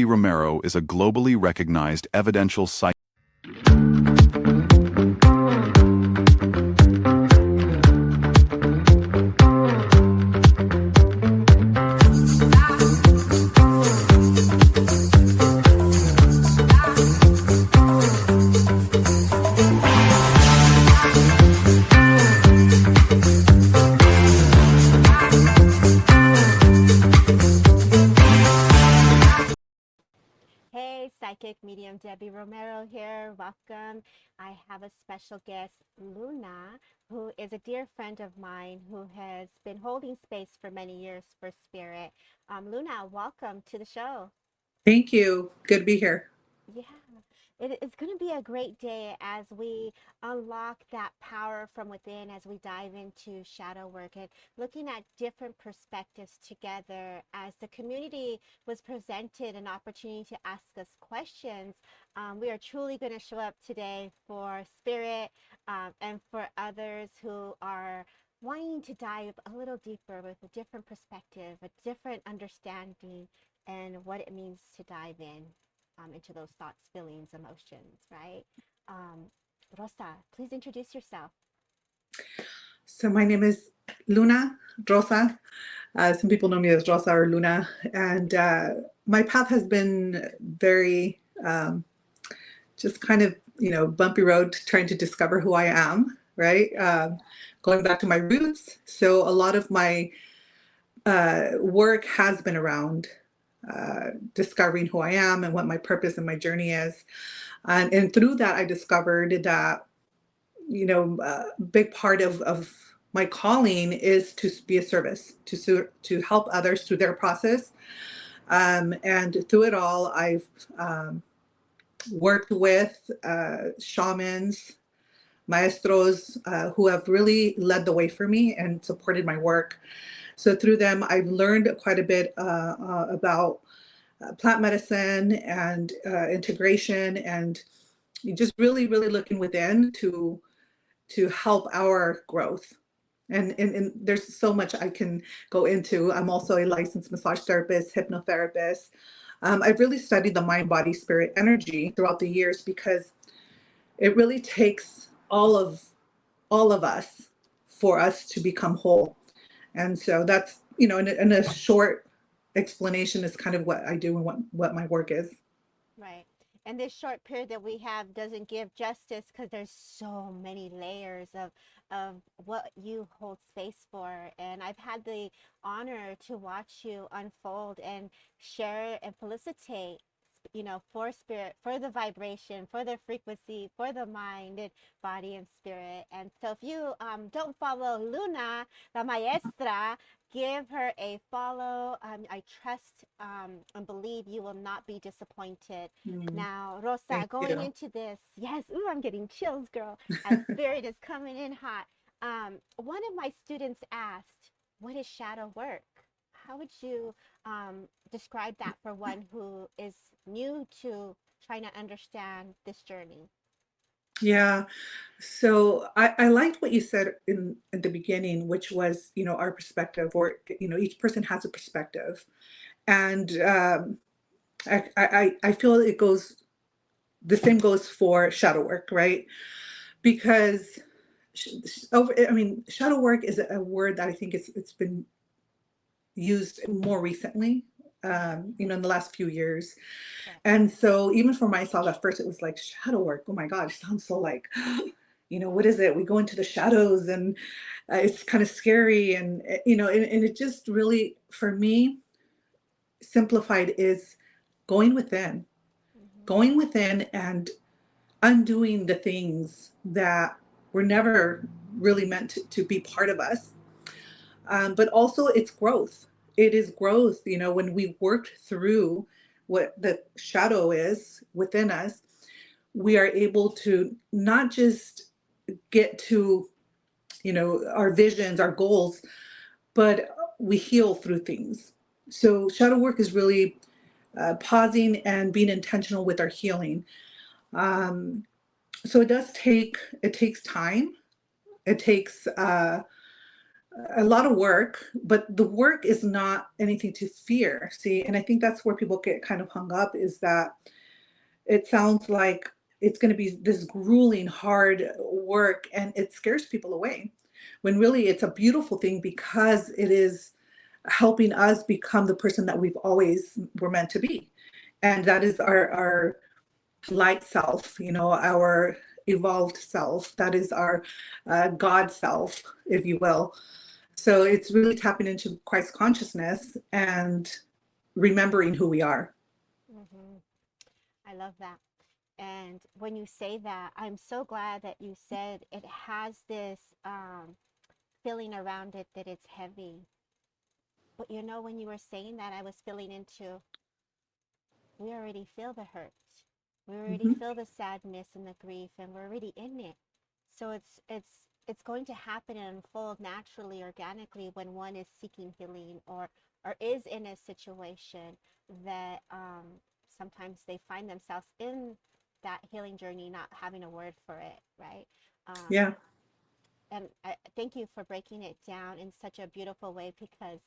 Romero is a globally recognized evidential psychologist. Hey, Psychic Medium Debbie Romero here. Welcome. I have a special guest, Luna, who is a dear friend of mine who has been holding space for many years for spirit. Luna, welcome to the show. Thank you. Good to be here. Yeah, it's going to be a great day as we unlock that power from within, as we dive into shadow work and looking at different perspectives together. As the community was presented an opportunity to ask us questions, we are truly going to show up today for spirit and for others who are wanting to dive a little deeper with a different perspective, a different understanding, and what it means to dive in into those thoughts, feelings, emotions, right? Um, Rosa, please introduce yourself. So my name is Luna Rosa. Some people know me as Rosa or Luna. And my path has been very just kind of, bumpy road trying to discover who I am, right? Going back to my roots. So a lot of my work has been around discovering who I am and what my purpose and my journey is. And through that, I discovered that, a big part of my calling is to be a service, to help others through their process. And through it all, I've worked with shamans, maestros who have really led the way for me and supported my work. So through them, I've learned quite a bit about plant medicine and integration, and just really, really looking within to help our growth. And there's so much I can go into. I'm also a licensed massage therapist, hypnotherapist. I've really studied the mind, body, spirit, energy throughout the years because it really takes all of us for us to become whole. And so that's, in a short explanation is kind of what I do and what my work is. Right. And this short period that we have doesn't give justice because there's so many layers of what you hold space for. And I've had the honor to watch you unfold and share and felicitate, for spirit, for the vibration, for the frequency, for the mind and body and spirit. And so if you don't follow Luna, la maestra, give her a follow. I trust and believe you will not be disappointed. Now, Rosa, Thank going you. into this, yes, ooh, I'm getting chills, girl, as spirit is coming in hot. One of my students asked, what is shadow work? How would you describe that for one who is new to trying to understand this journey? Yeah. So I liked what you said in at the beginning, which was, our perspective, or, each person has a perspective. And I feel it goes, the same goes for shadow work, right? Because shadow work is a word that I think it's been used more recently, in the last few years. Correct. And so even for myself, at first it was like shadow work. Oh my God, it sounds so like, what is it? We go into the shadows and it's kind of scary. And, and it just really, for me, simplified is going within, Mm-hmm. going within and undoing the things that were never really meant to be part of us. But also it's growth. It is growth, when we worked through what the shadow is within us, we are able to not just get to, our visions, our goals, but we heal through things. So shadow work is really pausing and being intentional with our healing. Um, so it takes time. It takes a lot of work, but the work is not anything to fear. See, and I think that's where people get kind of hung up, is that it sounds like it's going to be this grueling, hard work, and it scares people away. When really it's a beautiful thing, because it is helping us become the person that we've always were meant to be. And that is our light self, our evolved self. That is our God self, if you will. So it's really tapping into Christ consciousness and remembering who we are. Hmm. I love that. And when you say that, I'm so glad that you said it has this feeling around it that it's heavy. But when you were saying that, I was feeling into, we already feel the hurt. We already Mhm. feel the sadness and the grief, and we're already in it. So it's going to happen and unfold naturally, organically, when one is seeking healing, or is in a situation that sometimes they find themselves in that healing journey, not having a word for it, right? Um, Yeah. and I thank you for breaking it down in such a beautiful way, because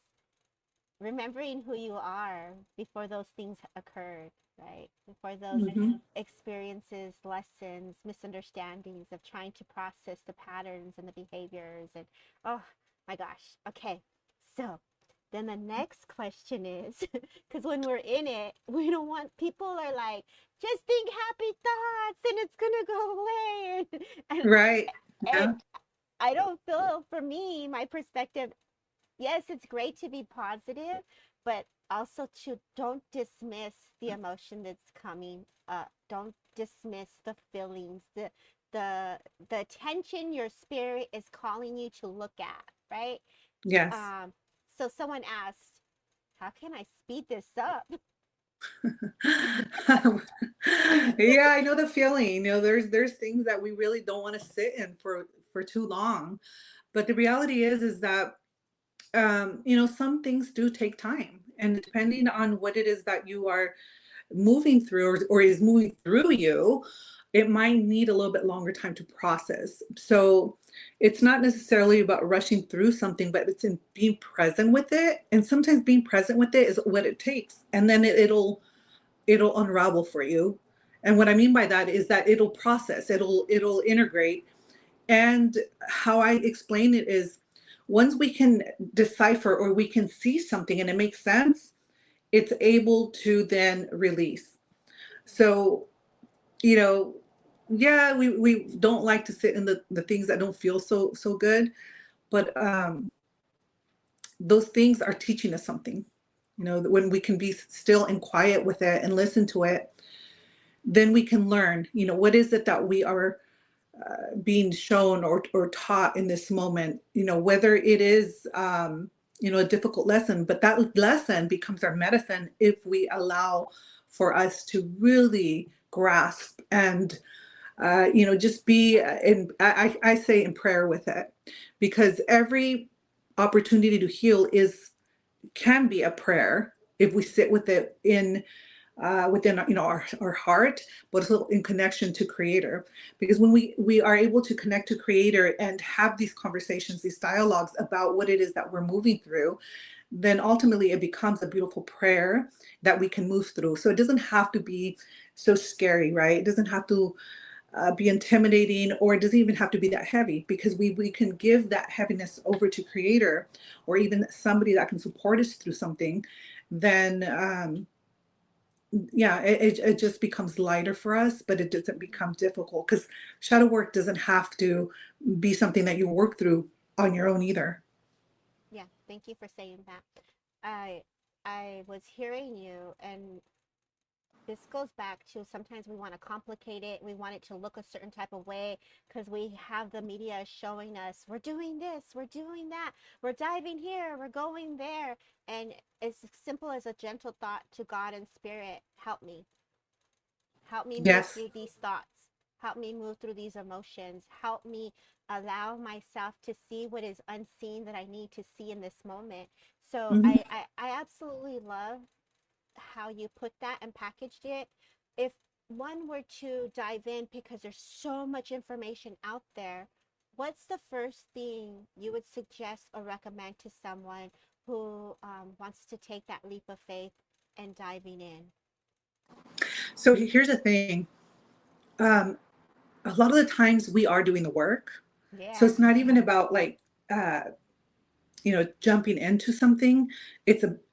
remembering who you are before those things occurred, right? Before those Hmm. experiences, lessons, misunderstandings of trying to process the patterns and the behaviors. And oh my gosh. Okay. So then the next question is, because when we're in it, we don't want, people are like, just think happy thoughts and it's going to go away. Right. And Yeah. I don't feel, for me, my perspective, yes, it's great to be positive, but also to don't dismiss the emotion that's coming up. Don't dismiss the feelings, the the attention your spirit is calling you to look at, right? Yes. Um, so someone asked, how can I speed this up? Yeah, I know the feeling. There's things that we really don't want to sit in for too long. But the reality is that some things do take time. And depending on what it is that you are moving through, or is moving through you, it might need a little bit longer time to process. So it's not necessarily about rushing through something, but it's in being present with it. And sometimes being present with it is what it takes. And then it'll unravel for you. And what I mean by that is that it'll process, it'll integrate. And how I explain it is, once we can decipher, or we can see something and it makes sense, it's able to then release. So, you know, yeah, we don't like to sit in the things that don't feel so good, but those things are teaching us something. When we can be still and quiet with it and listen to it, then we can learn, what is it that we are being shown or taught in this moment, whether it is, a difficult lesson, but that lesson becomes our medicine if we allow for us to really grasp and, just be in, I say, in prayer with it, because every opportunity to heal can be a prayer if we sit with it within our heart, but also in connection to creator. Because when we are able to connect to creator and have these conversations, these dialogues about what it is that we're moving through, then ultimately it becomes a beautiful prayer that we can move through. So it doesn't have to be so scary, right? It doesn't have to be intimidating, or it doesn't even have to be that heavy, because we can give that heaviness over to creator, or even somebody that can support us through something. Then yeah, it just becomes lighter for us, but it doesn't become difficult, because shadow work doesn't have to be something that you work through on your own either. Yeah, thank you for saying that. I I was hearing you, and this goes back to, sometimes we want to complicate it. We want it to look a certain type of way because we have the media showing us, we're doing this, we're doing that, we're diving here, we're going there. And as simple as a gentle thought to God and spirit, help me. Help me move Yes. through these thoughts. Help me move through these emotions. Help me allow myself to see what is unseen that I need to see in this moment. So Hmm. I absolutely love how you put that and packaged it. If one were to dive in, because there's so much information out there, what's the first thing you would suggest or recommend to someone who wants to take that leap of faith and diving in? So here's the thing. Um, a lot of the times we are doing the work. So Yeah. it's not even about like, uh, jumping into something.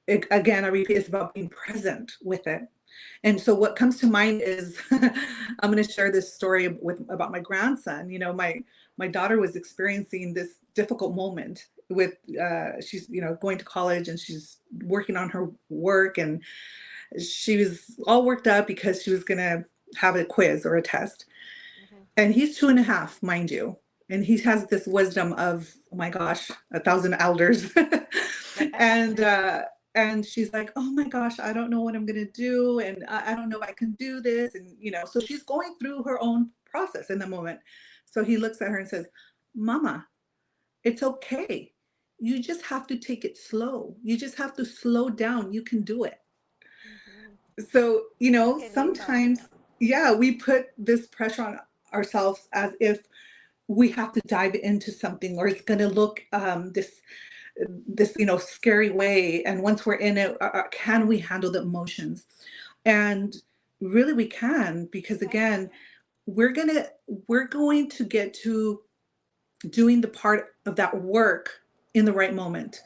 Again, I repeat, it's about being present with it. And so what comes to mind is I'm going to share this story about my grandson. My daughter was experiencing this difficult moment with she's going to college, and she's working on her work, and she was all worked up because she was going to have a quiz or a test. Hmm. And he's 2.5, mind you. And he has this wisdom of, oh my gosh, 1,000 elders. and and she's like, oh my gosh, I don't know what I'm gonna do, and I don't know if I can do this. And so she's going through her own process in the moment. So he looks at her and says, Mama, it's okay. You just have to take it slow. You just have to slow down. You can do it. Hmm. So, Qué lindo. sometimes, yeah, we put this pressure on ourselves as if we have to dive into something, or it's going to look this scary way. And once we're in it, can we handle the emotions? And really we can, because Right. again, we're going to get to doing the part of that work in the right moment.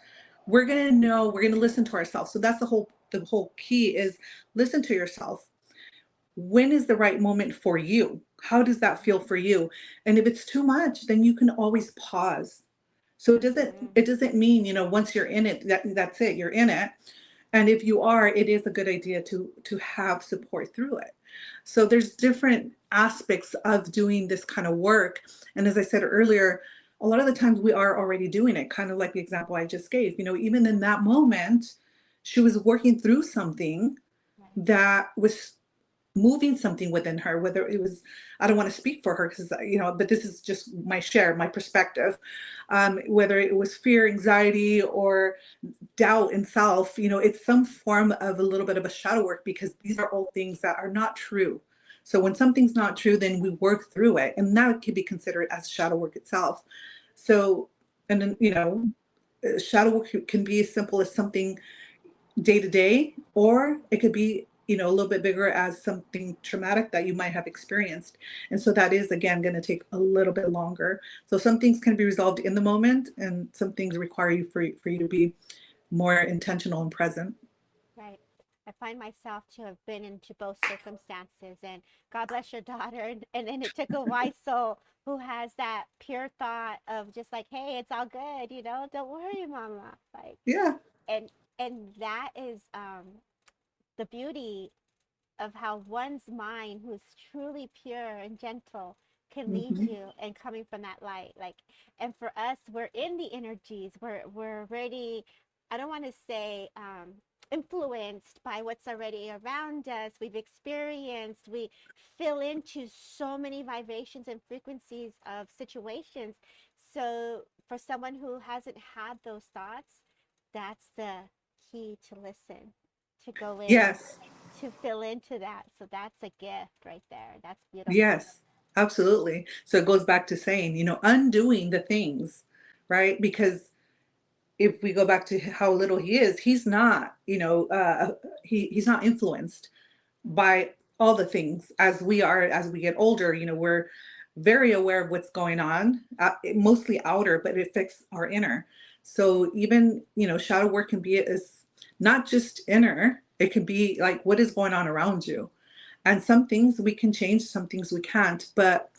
We're going to listen to ourselves. So that's the whole key is listen to yourself. When is the right moment for you? How does that feel Hmm. for you? And if it's too much, then you can always pause. So it doesn't Hmm. it doesn't mean, once you're in it, that's it, you're in it. And if you are, it is a good idea to have support through it. So there's different aspects of doing this kind of work. And as I said earlier, a lot of the times we are already doing it, kind of like the example I just gave. Even in that moment, she was working through something Right. that was moving something within her, whether it was, I don't want to speak for her because but this is just my perspective. Whether it was fear, anxiety, or doubt in self, it's some form of a little bit of a shadow work, because these are all things that are not true. So when something's not true, then we work through it, and that can be considered as shadow work itself. So, and then shadow work can be as simple as something day to day, or it could be, a little bit bigger, as something traumatic that you might have experienced. And so that is, again, going to take a little bit longer. So some things can be resolved in the moment, and some things require for you to be more intentional and present. Right. I find myself to have been into both circumstances, and God bless your daughter. And then it took a wise soul who has that pure thought of just like, hey, it's all good, don't worry, mama. Like, Yeah. and and that is the beauty of how one's mind, who's truly pure and gentle, can lead Hmm. you and coming from that light. Like, and for us, we're in the energies. We're already, I don't want to say influenced by what's already around us. We've experienced, we fill into so many vibrations and frequencies of situations. So for someone who hasn't had those thoughts, that's the key to listen, to go in, Yes. to fill into that. So that's a gift right there. That's beautiful. Yes, absolutely. So it goes back to saying, undoing the things, right? Because if we go back to how little he is, he's not, he's not influenced by all the things as we are. As we get older, we're very aware of what's going on, mostly outer, but it affects our inner. So even, shadow work can be as not just inner, it can be like what is going on around you. And some things we can change, some things we can't. But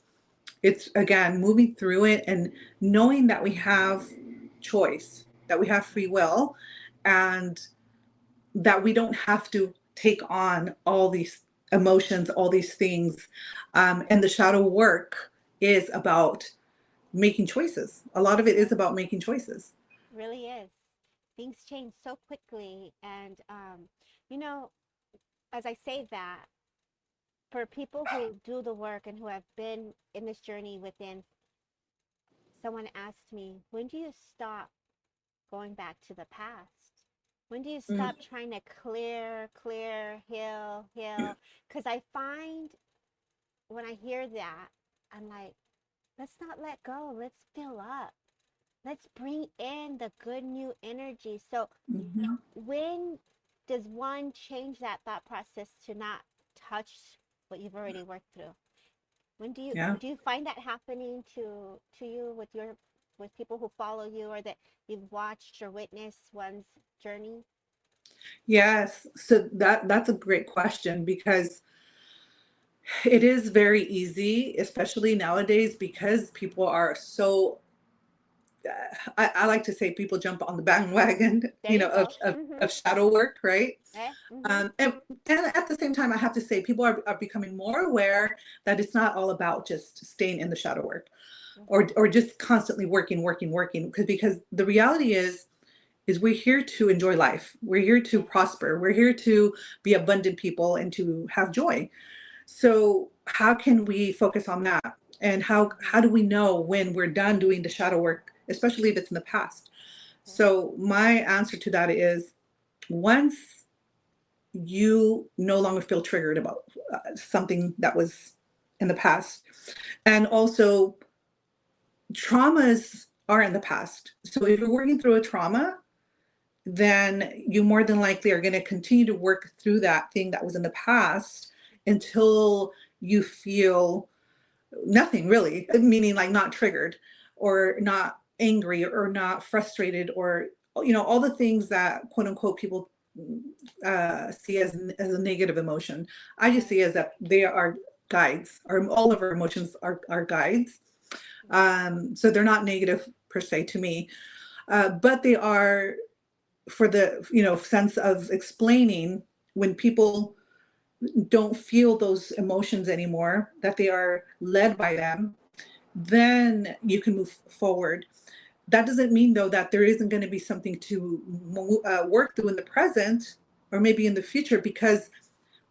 it's, again, moving through it and knowing that we have choice, that we have free will, and that we don't have to take on all these emotions, all these things. And the shadow work is about making choices. A lot of it is Right. about making choices. Really is. Things change so quickly. And, you know, as I say that, for people who do the work and who have been in this journey within, someone asked me, when do you stop going back to the past? When do you Mm. stop trying to clear, heal? Because I find when I hear that, I'm like, Let's not let go. Let's fill up. Let's bring in the good new energy. So Mhm. when does one change that thought process to not touch what you've already worked through? When Yeah. do you find that happening to you with your with people who follow you, or that you've watched or witnessed one's journey? Yes. So that's a great question because it is very easy, especially nowadays, because people are so I like to say people jump on the bandwagon, There you go. Mm-hmm. of shadow work, right? Mm-hmm. And at the same time, I have to say people are becoming more aware that it's not all about just staying in the shadow work Mm-hmm. or just constantly working because the reality is we're here to enjoy life. We're here to Yes. prosper. We're here to be abundant people and to have joy. So how can we focus on that? And Mm-hmm. how do we know when we're done doing the shadow work, especially if it's in the past? Yes. So my answer to that is once you no longer feel triggered about something that was in the past, and also traumas are in the past. So if you're working through a trauma, then you more than likely are going to continue to work through that thing that was in the past until you feel nothing really, meaning like not triggered or not angry or not frustrated or all the things that quote unquote people see as a negative emotion. I just Right. see as that they are guides, or all of our emotions are guides. Right. So they're not negative per se to me, but they are for the sense of explaining when people don't feel those emotions anymore, that they are led by them, then you can move forward. That doesn't mean though that there isn't going to be something to work through in the present or maybe in the future, because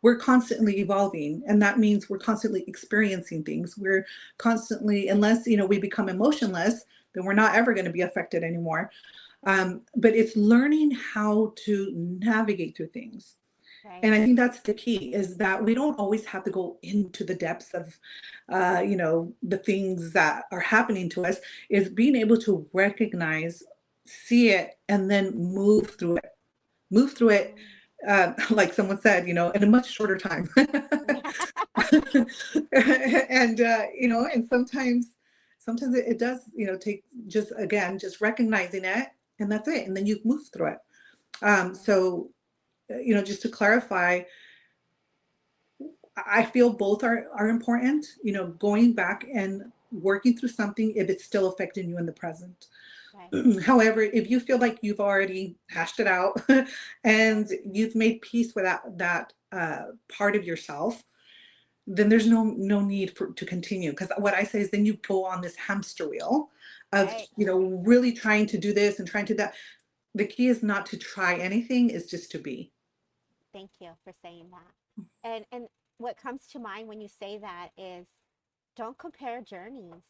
we're constantly evolving, and that means we're constantly experiencing things. We're constantly, unless we become emotionless, then we're not ever going to be affected anymore. But it's learning how to navigate through things. Right. And I think that's the key, is that we don't always have to go into the depths of, the things that are happening to us, is being able to recognize, see it, and then move through it. Move through it, Mm. like someone said, in a much shorter time. And, and sometimes it does, take just, again, just recognizing it, and that's it. And then you move through it. So, just to clarify, I feel both are important, going back and working through something if it's still affecting you in the present. Right. However, if you feel like you've already hashed it out Right. and you've made peace with that part of yourself, then there's no need to continue. Because what I say is then you go on this hamster wheel of, Right. really trying to do this and trying to that. The key is not to try anything, is just to be. Thank you for saying that. And what comes to mind when you say that is, don't compare journeys.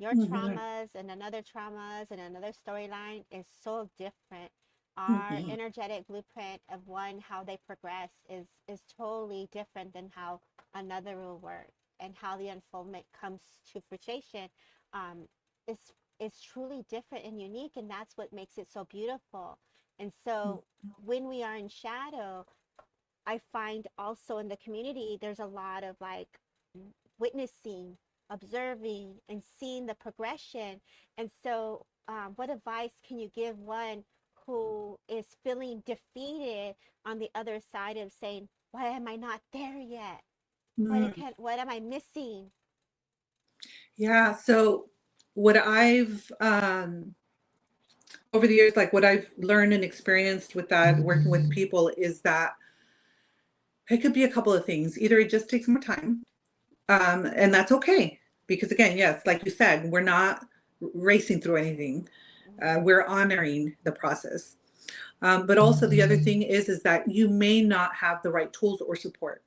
Your Mhm, traumas and another traumas and another storyline is so different. Our mhm, energetic blueprint of one, how they progress, is totally different than how another will work, and how the unfoldment comes to fruition um, is is truly different and unique, and that's what makes it so beautiful. And so when we are in shadow, I find also in the community, there's a lot of like witnessing, observing, and seeing the progression. And so, what advice can you give one who is feeling defeated on the other side of saying, "Why am I not there yet? mhm. What am I missing?" Yeah. So what I've over the years, like what I've learned and experienced with that, working with people, is that it could be a couple of things. Either it just takes more time, and that's okay. Because again, yes, like you said, we're not racing through anything. Mm-hmm. We're honoring the process. But also the other thing is that you may not have the right tools or support.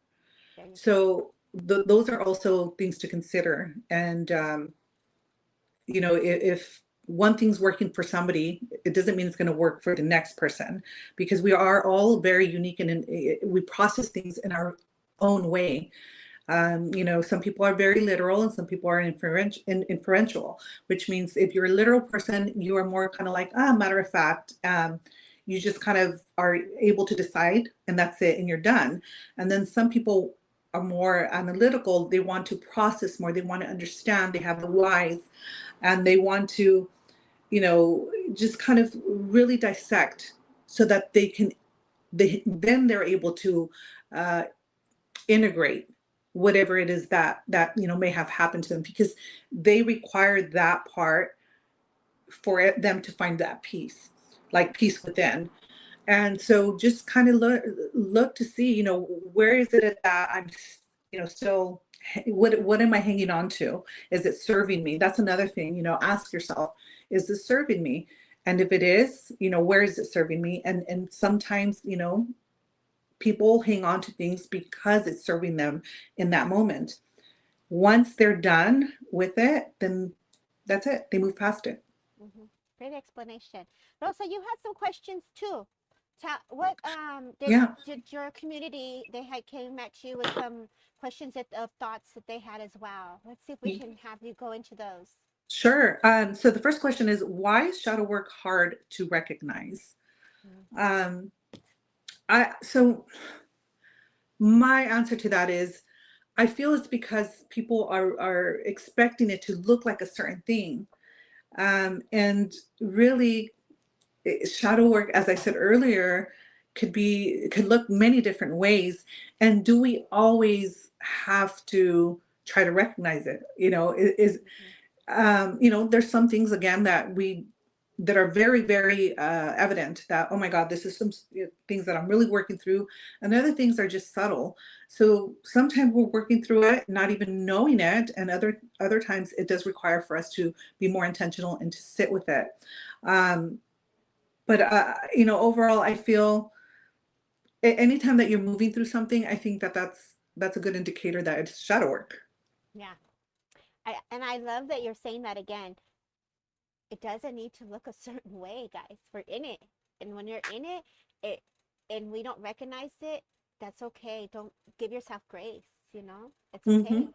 There you go. So those are also things to consider. And if one thing's working for somebody, it doesn't mean it's going to work for the next person, because we are all very unique, and we process things in our own way. Some people are very literal and some people are inferential, which means if you're a literal person, you are more kind of like, matter of fact. You just kind of are able to decide and that's it, and you're done. And then some people are more analytical. They want to process more. They want to understand. They have the whys and they want to, just kind of really dissect so that they're able to uh, integrate whatever it is that may have happened to them, because they require that part for them to find that peace, like peace within. And so just kind of look to see, where is it that I'm, still, what am I hanging on to? Is it serving me? That's another thing, ask yourself, is this serving me? And if it is, where is it serving me? And sometimes, people hang on to things because it's serving them in that moment. Once they're done with it, then that's it. They move past it. Mm-hmm. Great explanation. Rosa, you had some questions too. What Yeah. did your community, they had came at you with some questions of thoughts that they had as well. Let's see if we can have you go into those. Sure. So the first question is, why is shadow work hard to recognize? Mm-hmm. Um, so my answer to that is, I feel it's because people are expecting it to look like a certain thing. And really, shadow work, as I said earlier, could look many different ways. And do we always have to try to recognize it? Mm-hmm. There's some things again that are very, very evident that, oh my God, this is some things that I'm really working through. And other things are just subtle. So sometimes we're working through it, not even knowing it. And other times it does require for us to be more intentional and to sit with it. Um, overall, I feel anytime that you're moving through something, I think that's a good indicator that it's shadow work. Yeah. I love that you're saying that again. It doesn't need to look a certain way, guys. We're in it. And when you're in it, it and we don't recognize it, that's okay. Don't give yourself grace. It's okay. Mm-hmm.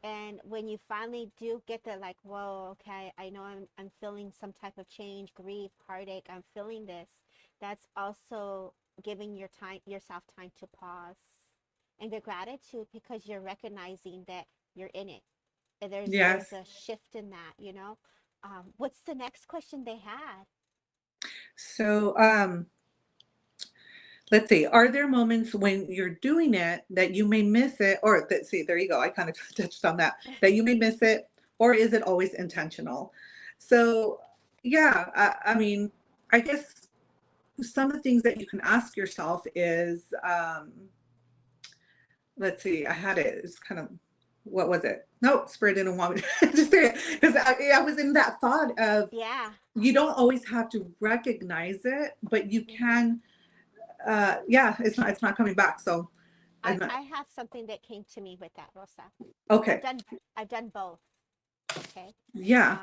And when you finally do get the like, whoa, okay, I know I'm feeling some type of change, grief, heartache, I'm feeling this. That's also giving yourself time to pause and get gratitude because you're recognizing that you're in it. And there's Yes. a shift in that. What's the next question they had? So, let's see. Are there moments when you're doing it that you may miss it, or that, see, there you go. I kind of touched on that you may miss it, or is it always intentional? So, yeah, I mean, I guess some of the things that you can ask yourself is, let's see, I had it. It's kind of, what was it? Nope, Spirit didn't want me to say it, because I was in that thought of, Yeah. you don't always have to recognize it, but you Mm-hmm. can. Yeah, it's not coming back. So I I'm not I have something that came to me with that, Rosa. I've okay. done I've done both. Okay. Yeah.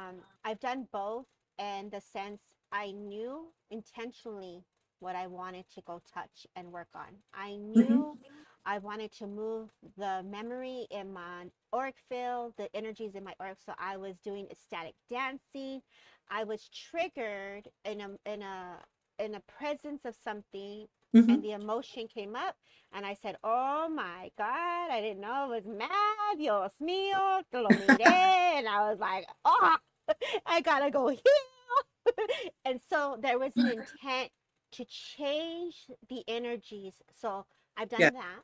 I've done both in the sense I knew intentionally what I wanted to go touch and work on. I Hmm. knew I wanted to move the memory in my auric field, the energies in my auric. So I was doing ecstatic dancing. I was triggered in a presence of something, and Hmm. the emotion came up, and I said, "Oh my God, I didn't know it was mad. Dios mío, te lo miré." And I was like, "Oh, I gotta go heal." And so there was an intent to change the energies. So I've Yeah. done that.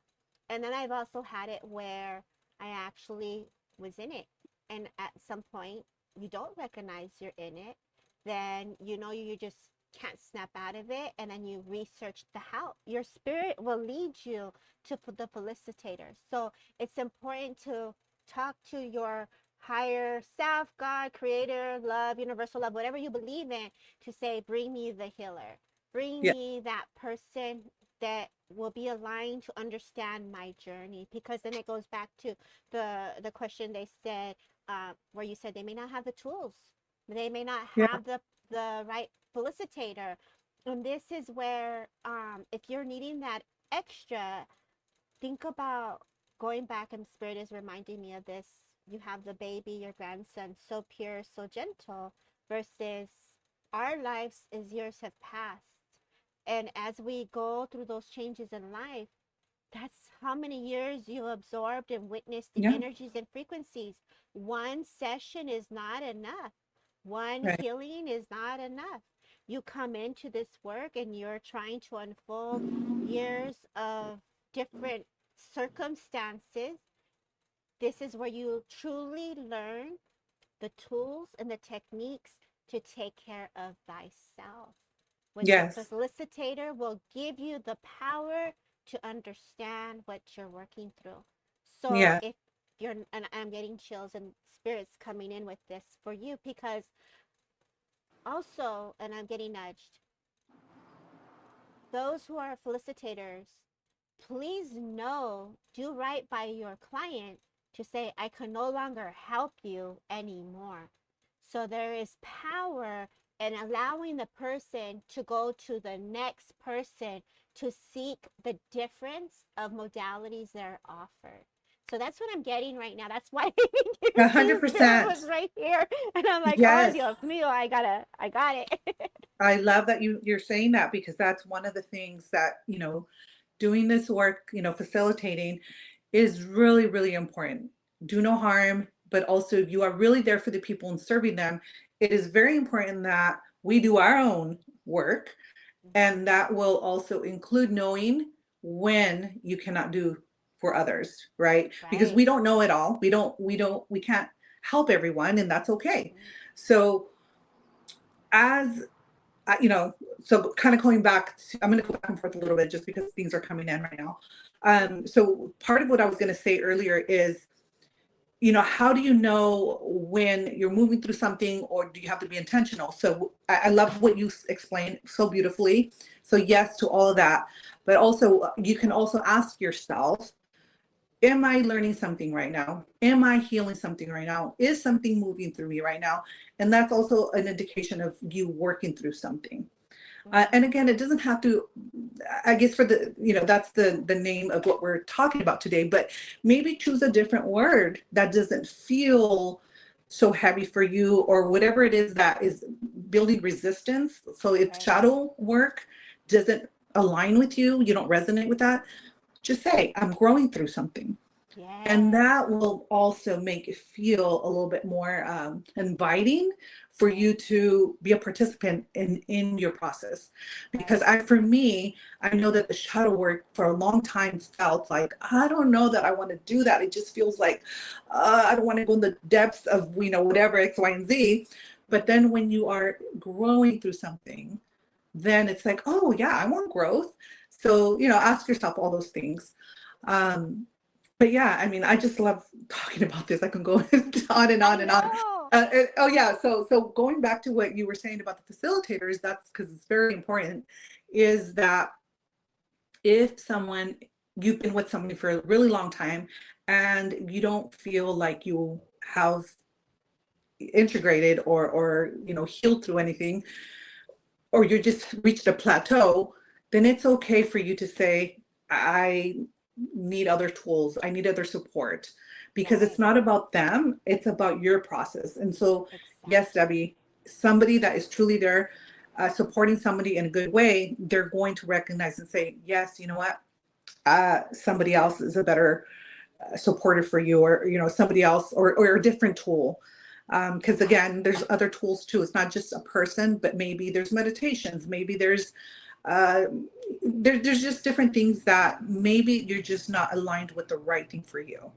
And then I've also had it where I actually was in it. And at some point, you don't recognize you're in it. Then you just can't snap out of it. And then you research the how. Your spirit will lead you to the felicitator. So it's important to talk to your higher self, God, creator, love, universal love, whatever you believe in, to say, bring me the healer. Bring Yeah. me that person that will be aligned to understand my journey. Because then it goes back to the question they said, where you said they may not have the tools. They may not Yeah. have the right felicitator. And this is where, if you're needing that extra, think about going back, and Spirit is reminding me of this. You have the baby, your grandson, so pure, so gentle, versus our lives as years have passed. And as we go through those changes in life, that's how many years you absorbed and witnessed the Yeah. energies and frequencies. One session is not enough. One Right. healing is not enough. You come into this work and you're trying to unfold years of different circumstances. This is where you truly learn the tools and the techniques to take care of thyself. When the Yes. facilitator will give you the power to understand what you're working through. So Yeah. if you're, and I'm getting chills and spirits coming in with this for you, because also, and I'm getting nudged, those who are facilitators, please know, do right by your client to say, I can no longer help you anymore. So there is power in allowing the person to go to the next person to seek the difference of modalities that are offered. So that's what I'm getting right now. That's why A your hundred true spirit was percent. right here. And I'm like, oh, Yes. Dios mío, I got it. I love that you're saying that, because that's one of the things that, doing this work, facilitating is really, really important. Do no harm, but also you are really there for the people and serving them. It is very important that we do our own work, and that will also include knowing when you cannot do for others, right? Because Right. we don't know it all. We can't help everyone, and that's okay. Mhm. So as you know, so kind of going back to, I'm going to go back and forth a little bit just because things are coming in right now. So part of what I was going to say earlier is, how do you know when you're moving through something, or do you have to be intentional? So I love what you explained so beautifully. So yes to all of that, but also you can also ask yourself, am I learning something right now? Am I healing something right now? Is something moving through me right now? And that's also an indication of you working through something. And again, it doesn't have to, I guess for the, that's the name of what we're talking about today, but maybe choose a different word that doesn't feel so heavy for you, or whatever it is that is building resistance. So if Right. shadow work doesn't align with you, you don't resonate with that, just say, I'm growing through something. And Yes. that will also make it feel a little bit more inviting for Right. you to be a participant in your process. Because Right. for me, I know that the shadow work for a long time felt like, I don't know that I want to do that. It just feels like I don't want to go in the depths of, whatever X, Y, and Z. But then when you are growing through something, then it's like, oh yeah, I want growth. So, ask yourself all those things. Um, but yeah, I mean, I just love talking about this. I can go on and I on and on. know. Oh yeah, so going back to what you were saying about the facilitators, that's because it's very important, is that if you've been with somebody for a really long time and you don't feel like you have integrated or healed through anything, or you just reached a plateau, then it's okay for you to say, I need other tools, I need other support, because it's Right. not about them, it's about your process. And so, yes, Exactly. Debbie, somebody that is truly there, supporting somebody in a good way, they're going to recognize and say, yes, you know what, somebody else is a better supporter for you, or somebody else, or a different tool. Because again, there's other tools too. It's not just a person, but maybe there's meditations, maybe uh, there's just different things that maybe you're just not aligned with the right thing for you.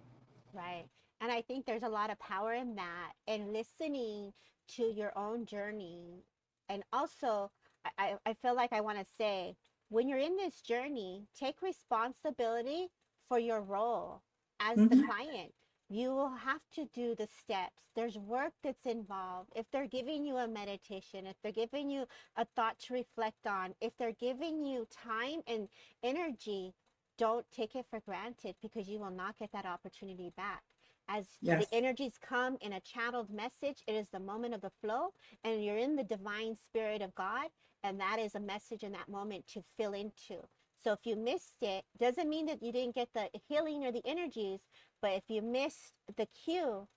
Right. And I think there's a lot of power in that, and listening to your own journey. And also, I feel like I want to say, when you're in this journey, take responsibility for your role as the Mhm. client. You will have to do the steps. There's work that's involved. If they're giving you a meditation, if they're giving you a thought to reflect on, if they're giving you time and energy, don't take it for granted, because you will not get that opportunity back. As the Yes. energies come in a channeled message, it is the moment of the flow, and you're in the divine spirit of God, and that is a message in that moment to fill into. So if you missed it, doesn't mean that you didn't get the healing or the energies, but if you missed the cue,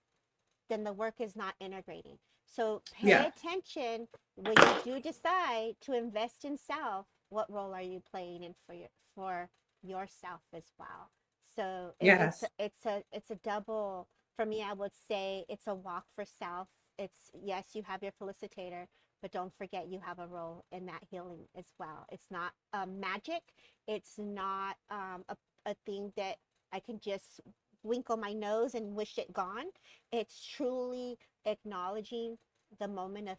then the work is not integrating. So pay Yeah. attention when you do decide to invest in self. What role are you playing in for yourself as well? So Yes. it's a double for me. I would say it's a walk for self. It's yes, you have your felicitator, but don't forget you have a role in that healing as well. It's not magic. It's not a thing that I can just winkle my nose and wish it gone. It's truly acknowledging the moment of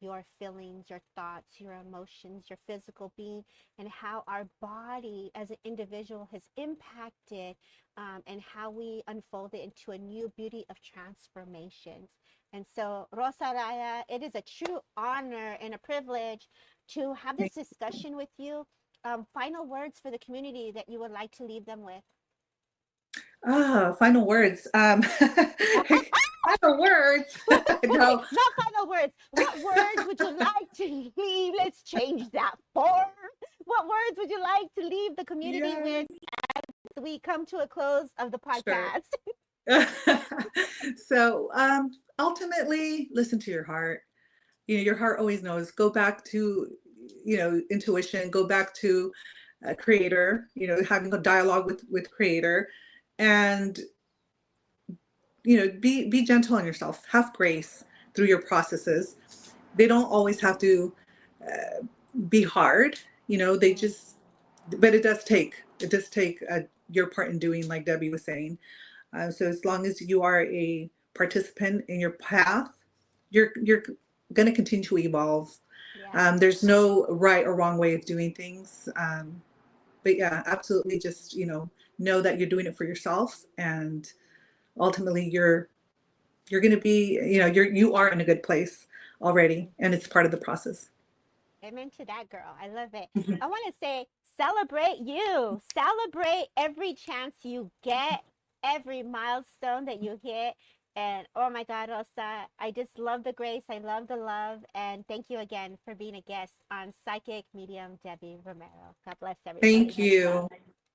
your feelings, your thoughts, your emotions, your physical being, and how our body as an individual has impacted, and how we unfold it into a new beauty of transformations. And so, Rosa Raya, it is a true honor and a privilege to have this discussion with you. Final words for the community that you would like to leave them with. Final words. Final words. Okay, No. not final words. What words would you like to leave? Let's change that form. What words would you like to leave the community with Yes. as we come to a close of the Sure. podcast? So ultimately, listen to your heart. Your heart always knows. Go back to, intuition. Go back to creator. Having a dialogue with creator, and be gentle on yourself. Have grace through your processes. They don't always have to be hard. They just, but it does take your part in doing, like Debbie was saying. So as long as you are a participant in your path, you're going to continue to evolve. Yeah. There's no right or wrong way of doing things. But yeah, absolutely, just know that you're doing it for yourself, and ultimately you're going to be, you are in a good place already, and it's part of the process. Amen to that, girl. I love it. I want to say, celebrate you. Celebrate every chance you get, every milestone that you hit. And oh my God, Rosa, I just love the grace. I love the love. And thank you again for being a guest on Psychic Medium Debbie Romero. God bless everybody. Thank Much love. you.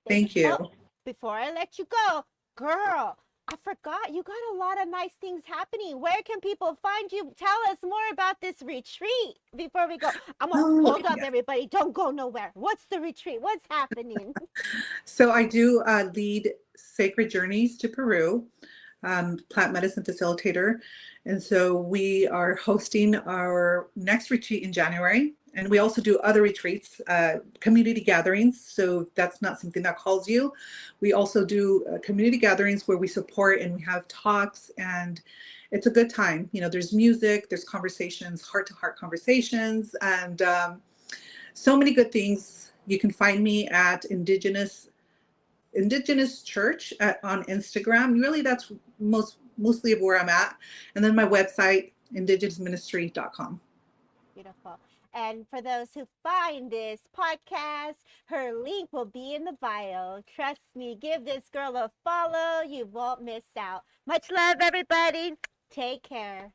Thank you. Thank Oh, you. before I let you go, girl, I forgot you got a lot of nice things happening. Where can people find you? Tell us more about this retreat before we go. I'm gonna Oh, hold up, yeah. everybody. Don't go nowhere. What's the retreat? What's happening? So I do lead Sacred Journeys to Peru, plant medicine facilitator. And so we are hosting our next retreat in January. And we also do other retreats, community gatherings. So that's not something that calls you. We also do community gatherings where we support and we have talks, and it's a good time. There's music, there's conversations, heart to heart conversations, and so many good things. You can find me at indigenous church on Instagram. Really, that's mostly of where I'm at. And then my website, indigenousministry.com. Beautiful. And for those who find this podcast, her link will be in the bio. Trust me, give this girl a follow. You won't miss out. Much love, everybody. Take care.